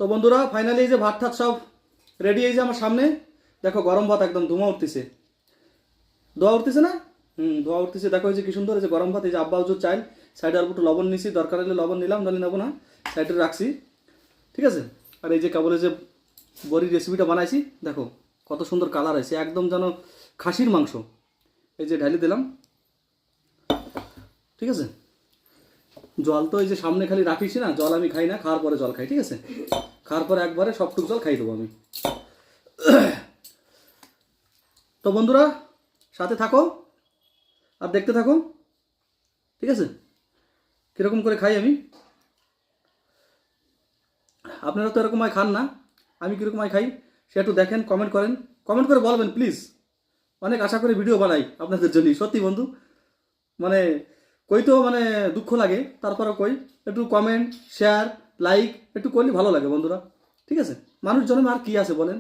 তো বন্ধুরা ফাইনালি এই যে ভাত ঠাত সব রেডি এই যে আমার সামনে দেখো, গরম ভাত একদম ধোঁয়া উঠতেছে, ধোঁয়া উঠতেছে না? ধোঁয়া উঠতেছে। দেখো এই যে কি সুন্দর, এই যে গরম ভাত, এই যে আব্বা হুজুর চাইল, সাইডে অল্প একটু লবণ নিছি, দরকার হলে লবণ নিলাম, নাহলে নেবো না, সাইডে রাখছি, ঠিক আছে। আর এই যে কেবল এই যে বড়ির রেসিপিটা বানাইছি, দেখো কত সুন্দর কালার আছে, একদম যেন খাসির মাংস। এই যে ঢালি দিলাম, ঠিক আছে। জল তো এই যে সামনে খালি রাখিস না, জল আমি খাই না, খাওয়ার পরে জল খাই, ঠিক আছে। খাওয়ার পরে একবারে সবটুক জল খাই দেবো আমি। তো বন্ধুরা সাথে থাকো আর দেখতে থাকো, ঠিক আছে, কীরকম করে খাই আমি। আপনারা তো এরকম খান না, আমি কীরকম খাই সে একটু দেখেন, কমেন্ট করেন, কমেন্ট করে বলবেন প্লিজ। অনেক আশা করে ভিডিও বানাই আপনাদের জন্য, সত্যি বন্ধু, মানে কই তো মানে দুঃখ লাগে, তারপরে কই একটু কমেন্ট শেয়ার লাইক একটু করলে ভালো লাগে বন্ধুরা, ঠিক আছে। মানুষ জন্মে আর কি আছে বলেন,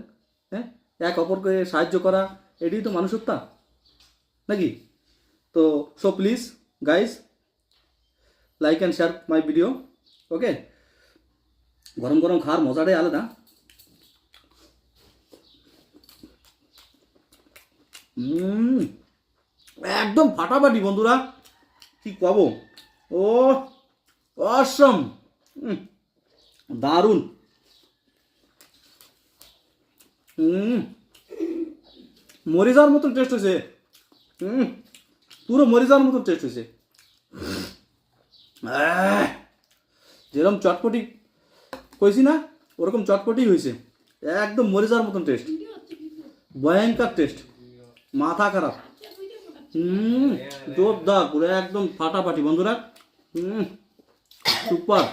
হ্যাঁ, এক অপরকে সাহায্য করা, এটাই তো মানুষত্বা নাকি। তো so please guys, like and share my video, okay. গরম গরম খাওয়ার মজাটাই আলাদা। একদম ফাটাফাটি বন্ধুরা, কি কব, ও অসম, দারুণ। মরে যাওয়ার মতন টেস্ট হয়েছে, পুরো মরে যাওয়ার মতন টেস্ট হয়েছে। যেরকম চটপটি কইছি না, ওরকম চটপটি হয়েছে, একদম মরে যাওয়ার মতন টেস্ট, ভয়ঙ্কর টেস্ট, মাথা খারাপ। জোরদার পুরো একদম ফাটাফাটি বন্ধুরা, সুপার।